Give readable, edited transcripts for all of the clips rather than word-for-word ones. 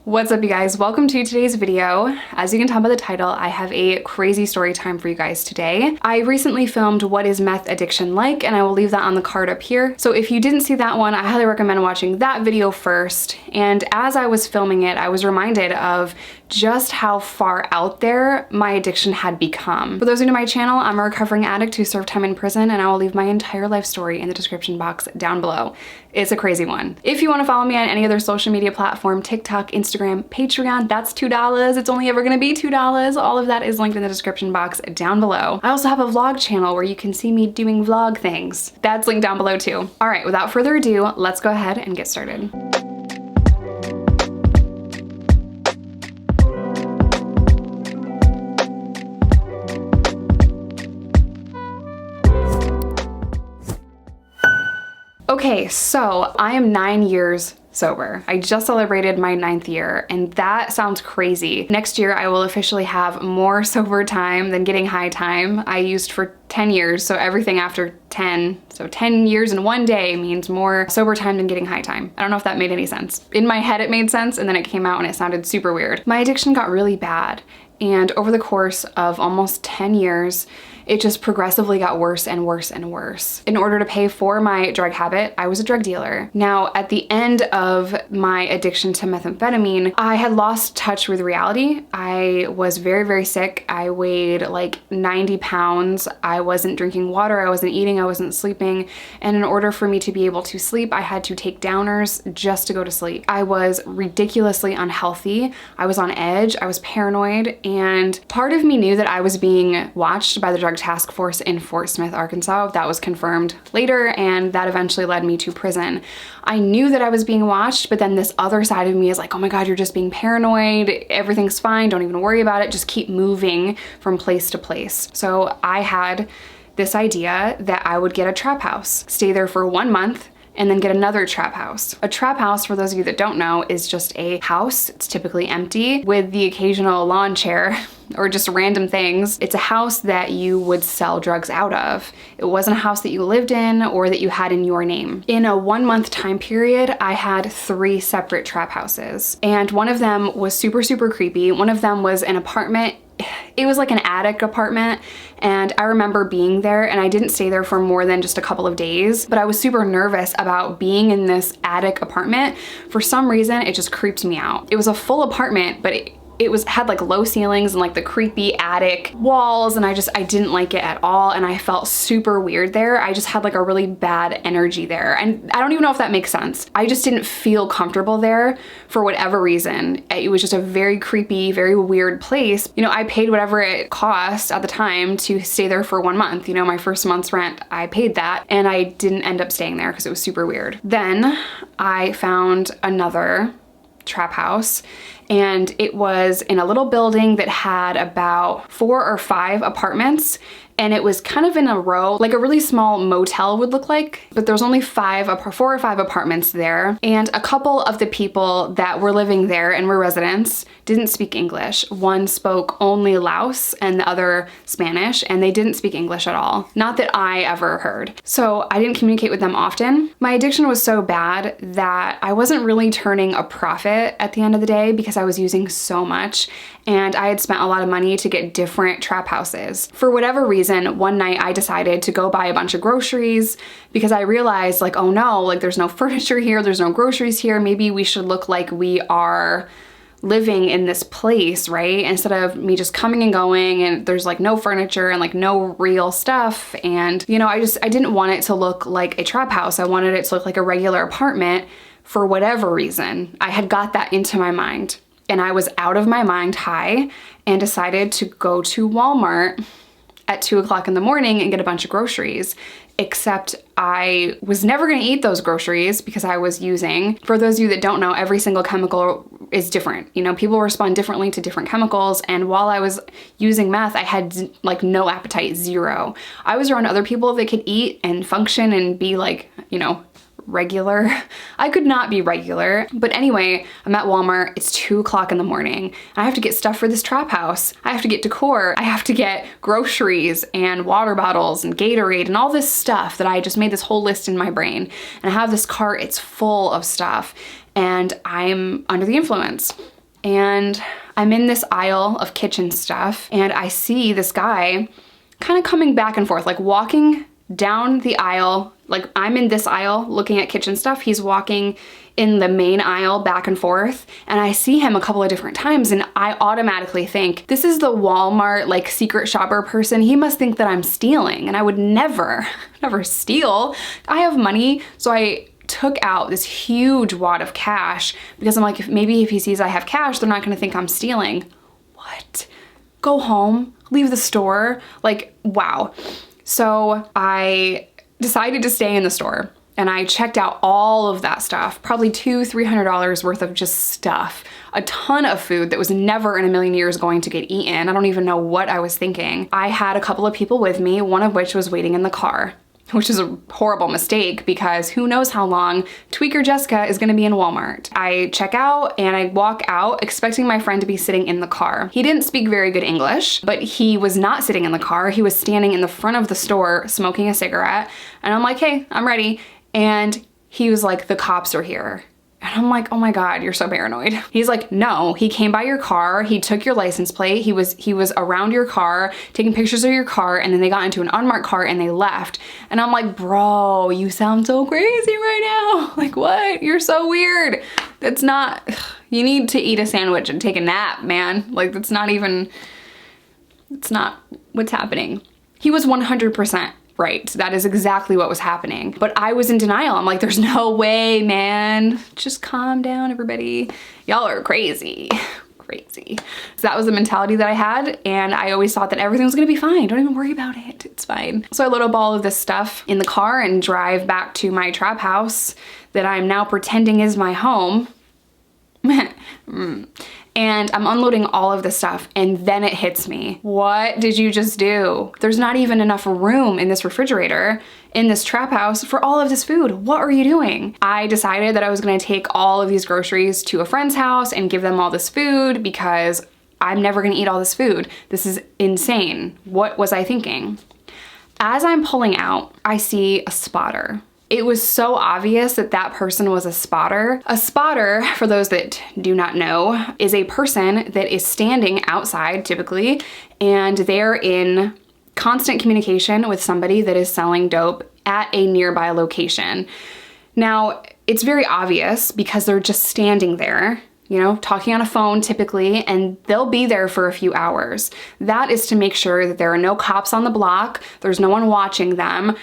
What's up, you guys? Welcome to today's video. As you can tell by the title, I have a crazy story time for you guys today. I recently filmed What is Meth Addiction Like, and I will leave that on the card up here. So if you didn't see that one, I highly recommend watching that video first. And as I was filming it, I was reminded of just how far out there my addiction had become. For those new to my channel, I'm a recovering addict who served time in prison, and I will leave my entire life story in the description box down below. It's a crazy one. If you want to follow me on any other social media platform, TikTok, Instagram, Patreon, that's $2. It's only ever gonna be $2. All of that is linked in the description box down below. I also have a vlog channel where you can see me doing vlog things. That's linked down below too. All right, without further ado, let's go ahead and get started. Okay, so I am 9 years sober. I just celebrated my 9th year, and that sounds crazy. Next year, I will officially have more sober time than getting high time. I used for 10 years, so everything after 10, so 10 years in one day means more sober time than getting high time. I don't know if that made any sense. In my head, it made sense, and then it came out and it sounded super weird. My addiction got really bad, and over the course of almost 10 years, it just progressively got worse and worse and worse. In order to pay for my drug habit, I was a drug dealer. Now, at the end of my addiction to methamphetamine, I had lost touch with reality. I was very, very sick. I weighed like 90 pounds. I wasn't drinking water. I wasn't eating. I wasn't sleeping. And in order for me to be able to sleep, I had to take downers just to go to sleep. I was ridiculously unhealthy. I was on edge. I was paranoid. And part of me knew that I was being watched by the drug task force in Fort Smith, Arkansas. That was confirmed later, and that eventually led me to prison. I knew that I was being watched, but then this other side of me is like, oh my God, you're just being paranoid. Everything's fine. Don't even worry about it. Just keep moving from place to place. So I had this idea that I would get a trap house, stay there for 1 month, and then get another trap house. A trap house, for those of you that don't know, is just a house. It's typically empty with the occasional lawn chair or just random things. It's a house that you would sell drugs out of. It wasn't a house that you lived in or that you had in your name. In a 1 month time period, I had 3 separate trap houses, and one of them was super, super creepy. One of them was an apartment. It was like an attic apartment, and I remember being there, and I didn't stay there for more than just a couple of days, but I was super nervous about being in this attic apartment. For some reason, it just creeped me out. It was a full apartment, but it had like low ceilings and like the creepy attic walls, and I didn't like it at all, and I felt super weird there. I just had like a really bad energy there, and I don't even know if that makes sense. I just didn't feel comfortable there for whatever reason. It was just a very creepy, very weird place. You know, I paid whatever it cost at the time to stay there for 1 month. You know, my first month's rent, I paid that, and I didn't end up staying there because it was super weird. Then I found another trap house, and it was in a little building that had about 4 or 5 apartments, and it was kind of in a row, like a really small motel would look like, but there was only 4 or 5 apartments there, and a couple of the people that were living there and were residents didn't speak English. One spoke only Laos and the other Spanish, and they didn't speak English at all. Not that I ever heard. So I didn't communicate with them often. My addiction was so bad that I wasn't really turning a profit at the end of the day because I was using so much, and I had spent a lot of money to get different trap houses. For whatever reason, one night I decided to go buy a bunch of groceries because I realized, like, oh no, like there's no furniture here, there's no groceries here. Maybe we should look like we are living in this place, right? Instead of me just coming and going and there's like no furniture and like no real stuff. And you know, I didn't want it to look like a trap house. I wanted it to look like a regular apartment for whatever reason. I had got that into my mind, and I was out of my mind high and decided to go to Walmart at 2 o'clock in the morning and get a bunch of groceries. Except I was never gonna eat those groceries because I was using, for those of you that don't know, every single chemical is different. You know, people respond differently to different chemicals, and while I was using meth, I had like no appetite, 0. I was around other people that could eat and function and be like, you know, regular. I could not be regular. But anyway, I'm at Walmart. It's 2 o'clock in the morning. I have to get stuff for this trap house. I have to get decor. I have to get groceries and water bottles and Gatorade and all this stuff that I just made this whole list in my brain. And I have this cart, it's full of stuff. and I'm under the influence. And I'm in this aisle of kitchen stuff, and I see this guy kind of coming back and forth, like walking down the aisle. Like I'm in this aisle looking at kitchen stuff. He's walking in the main aisle back and forth, and I see him a couple of different times, and I automatically think, this is the Walmart like secret shopper person. He must think that I'm stealing, and I would never steal. I have money. So I took out this huge wad of cash because I'm like, maybe if he sees I have cash, they're not gonna think I'm stealing. What? Go home, leave the store, like, wow. So I decided to stay in the store, and I checked out all of that stuff, probably $200-300 worth of just stuff, a ton of food that was never in a million years going to get eaten. I don't even know what I was thinking. I had a couple of people with me, one of which was waiting in the car, which is a horrible mistake because who knows how long Tweaker Jessica is gonna be in Walmart. I check out and I walk out expecting my friend to be sitting in the car. He didn't speak very good English, but he was not sitting in the car. He was standing in the front of the store smoking a cigarette. And I'm like, hey, I'm ready. And he was like, the cops are here. And I'm like, oh my God, you're so paranoid. He's like, no, he came by your car, he took your license plate, he was around your car, taking pictures of your car, and then they got into an unmarked car and they left. And I'm like, bro, you sound so crazy right now. Like, what? You're so weird. That's not, you need to eat a sandwich and take a nap, man. Like, that's not even, it's not what's happening. He was 100% right. That is exactly what was happening. But I was in denial. I'm like, there's no way, man. Just calm down, everybody. Y'all are crazy. Crazy. So that was the mentality that I had, and I always thought that everything was gonna be fine. Don't even worry about it. It's fine. So I load up all of this stuff in the car and drive back to my trap house that I'm now pretending is my home. And I'm unloading all of this stuff, and then it hits me. What did you just do? There's not even enough room in this refrigerator, in this trap house, for all of this food. What are you doing? I decided that I was gonna take all of these groceries to a friend's house and give them all this food because I'm never gonna eat all this food. This is insane. What was I thinking? As I'm pulling out, I see a spotter. It was so obvious that that person was a spotter. A spotter, for those that do not know, is a person that is standing outside typically, and they're in constant communication with somebody that is selling dope at a nearby location. Now, it's very obvious because they're just standing there, you know, talking on a phone typically, and they'll be there for a few hours. That is to make sure that there are no cops on the block, there's no one watching them,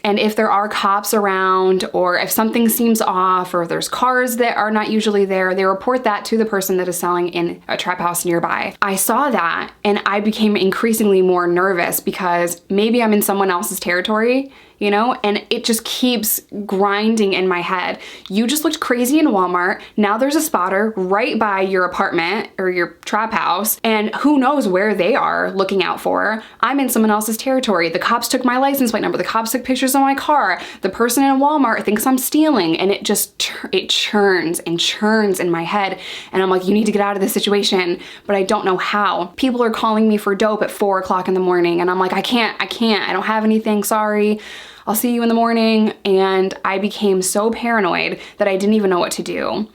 and if there are cops around, or if something seems off, or if there's cars that are not usually there, they report that to the person that is selling in a trap house nearby. I saw that and I became increasingly more nervous because maybe I'm in someone else's territory, you know, and it just keeps grinding in my head. You just looked crazy in Walmart. Now there's a spotter right by your apartment or your trap house, and who knows where they are looking out for. I'm in someone else's territory. The cops took my license plate number. The cops took pictures of my car. The person in Walmart thinks I'm stealing, and it just, it churns and churns in my head. And I'm like, you need to get out of this situation, but I don't know how. People are calling me for dope at 4 o'clock in the morning, and I'm like, I can't, I don't have anything, sorry. I'll see you in the morning. And I became so paranoid that I didn't even know what to do.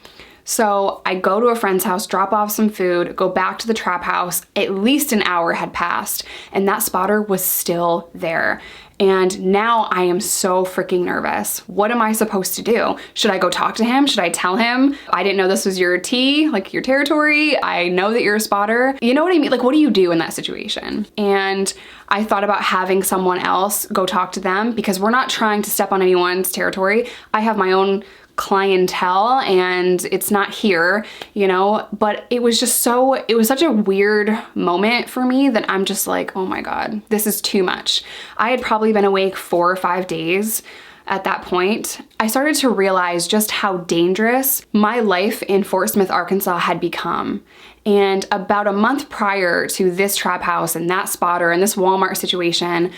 So I go to a friend's house, drop off some food, go back to the trap house. At least an hour had passed, and that spotter was still there. And now I am so freaking nervous. What am I supposed to do? Should I go talk to him? Should I tell him, I didn't know this was your tea, like your territory? I know that you're a spotter. You know what I mean? Like, what do you do in that situation? And I thought about having someone else go talk to them because we're not trying to step on anyone's territory. I have my own clientele and it's not here, you know, but it was just so, it was such a weird moment for me that I'm just like, oh my God, this is too much. I had probably been awake 4 or 5 days at that point. I started to realize just how dangerous my life in Fort Smith, Arkansas had become. And about a month prior to this trap house and that spotter and this Walmart situation,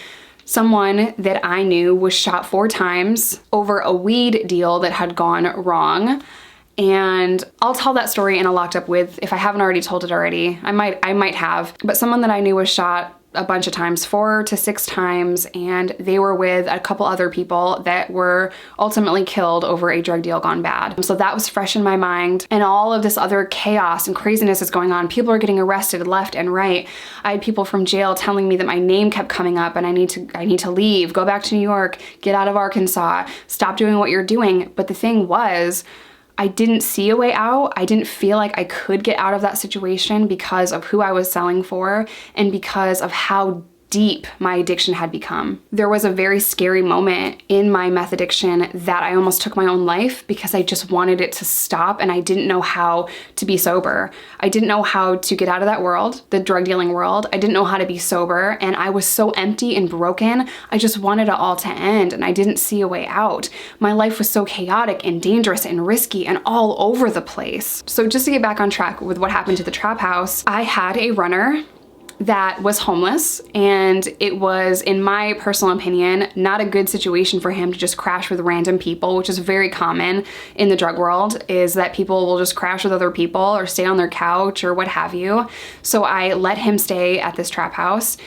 someone that I knew was shot 4 times over a weed deal that had gone wrong. And I'll tell that story in a locked up with, if I haven't already told it already. I might have, but someone that I knew was shot a bunch of times, 4 to 6 times, and they were with a couple other people that were ultimately killed over a drug deal gone bad. So that was fresh in my mind, and all of this other chaos and craziness is going on. People are getting arrested left and right. I had people from jail telling me that my name kept coming up and I need to leave, go back to New York, get out of Arkansas, stop doing what you're doing. But the thing was, I didn't see a way out. I didn't feel like I could get out of that situation because of who I was selling for and because of how deep my addiction had become. There was a very scary moment in my meth addiction that I almost took my own life because I just wanted it to stop and I didn't know how to be sober. I didn't know how to get out of that world, the drug dealing world. I didn't know how to be sober, and I was so empty and broken. I just wanted it all to end and I didn't see a way out. My life was so chaotic and dangerous and risky and all over the place. So just to get back on track with what happened to the trap house, I had a runner that was homeless, and it was, in my personal opinion, not a good situation for him to just crash with random people, which is very common in the drug world, is that people will just crash with other people or stay on their couch or what have you. So I let him stay at this trap house,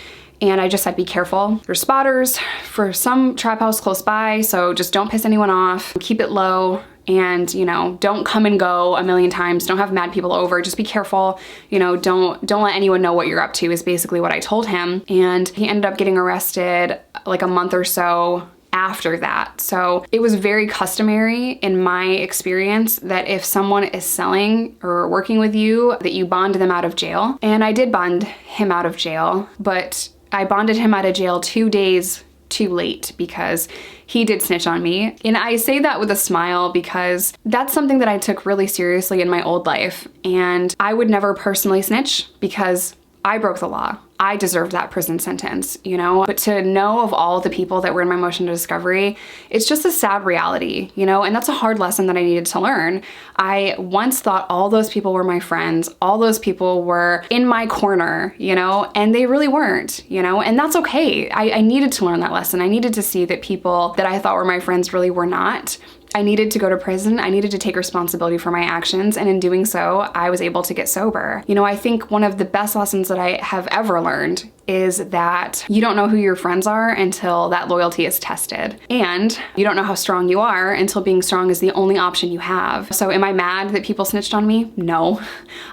and I just said, be careful. There's spotters for some trap house close by, so just don't piss anyone off, keep it low. And, you know, don't come and go a million times. Don't have mad people over. Just be careful. You know, don't let anyone know what you're up to is basically what I told him. And he ended up getting arrested like a month or so after that. So it was very customary in my experience that if someone is selling or working with you, that you bond them out of jail. And I did bond him out of jail, but I bonded him out of jail 2 days too late because he did snitch on me. And I say that with a smile because that's something that I took really seriously in my old life. And I would never personally snitch because I broke the law. I deserved that prison sentence, you know? But to know of all the people that were in my motion to discovery, it's just a sad reality, you know? And that's a hard lesson that I needed to learn. I once thought all those people were my friends, all those people were in my corner, you know? And they really weren't, you know? And that's okay. I needed to learn that lesson. I needed to see that people that I thought were my friends really were not. I needed to go to prison. I needed to take responsibility for my actions. And in doing so, I was able to get sober. You know, I think one of the best lessons that I have ever learned is that you don't know who your friends are until that loyalty is tested. And you don't know how strong you are until being strong is the only option you have. So am I mad that people snitched on me? No.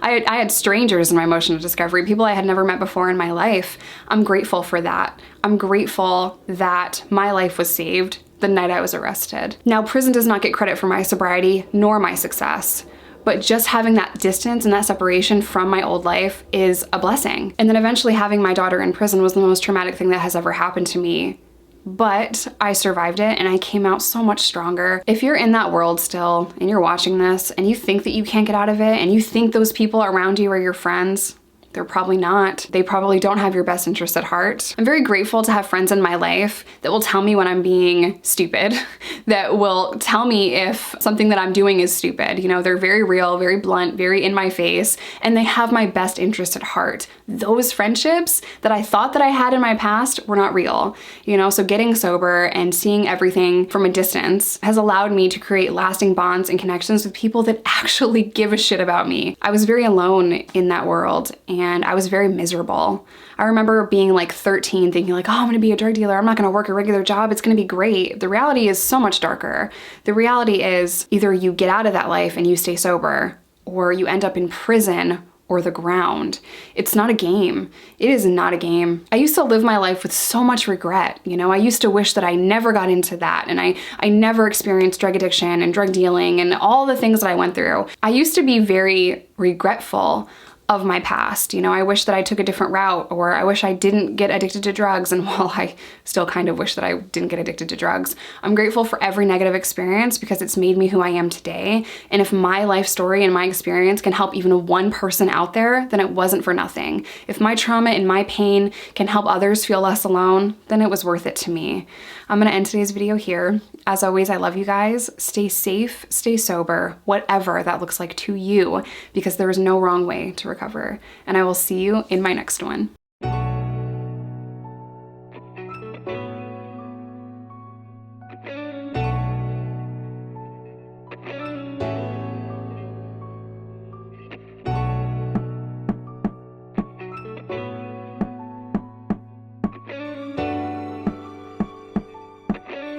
I had strangers in my motion of discovery, people I had never met before in my life. I'm grateful for that. I'm grateful that my life was saved the night I was arrested. Now, prison does not get credit for my sobriety nor my success, but just having that distance and that separation from my old life is a blessing. And then eventually having my daughter in prison was the most traumatic thing that has ever happened to me. But I survived it and I came out so much stronger. If you're in that world still and you're watching this and you think that you can't get out of it and you think those people around you are your friends, they're probably not. They probably don't have your best interest at heart. I'm very grateful to have friends in my life that will tell me when I'm being stupid, that will tell me if something that I'm doing is stupid. You know, they're very real, very blunt, very in my face, and they have my best interest at heart. Those friendships that I thought that I had in my past were not real. You know, so getting sober and seeing everything from a distance has allowed me to create lasting bonds and connections with people that actually give a shit about me. I was very alone in that world, and I was very miserable. I remember being like 13 thinking like, oh, I'm gonna be a drug dealer. I'm not gonna work a regular job. It's gonna be great. The reality is so much darker. The reality is either you get out of that life and you stay sober, or you end up in prison or the ground. It's not a game. It is not a game. I used to live my life with so much regret. You know, I used to wish that I never got into that and I never experienced drug addiction and drug dealing and all the things that I went through. I used to be very regretful of my past. You know, I wish that I took a different route, or I wish I didn't get addicted to drugs. And while I still kind of wish that I didn't get addicted to drugs, I'm grateful for every negative experience because it's made me who I am today. And if my life story and my experience can help even one person out there, then it wasn't for nothing. If my trauma and my pain can help others feel less alone, then it was worth it to me. I'm gonna end today's video here. As always, I love you guys. Stay safe, stay sober, whatever that looks like to you, because there is no wrong way to recover. And I will see you in my next one.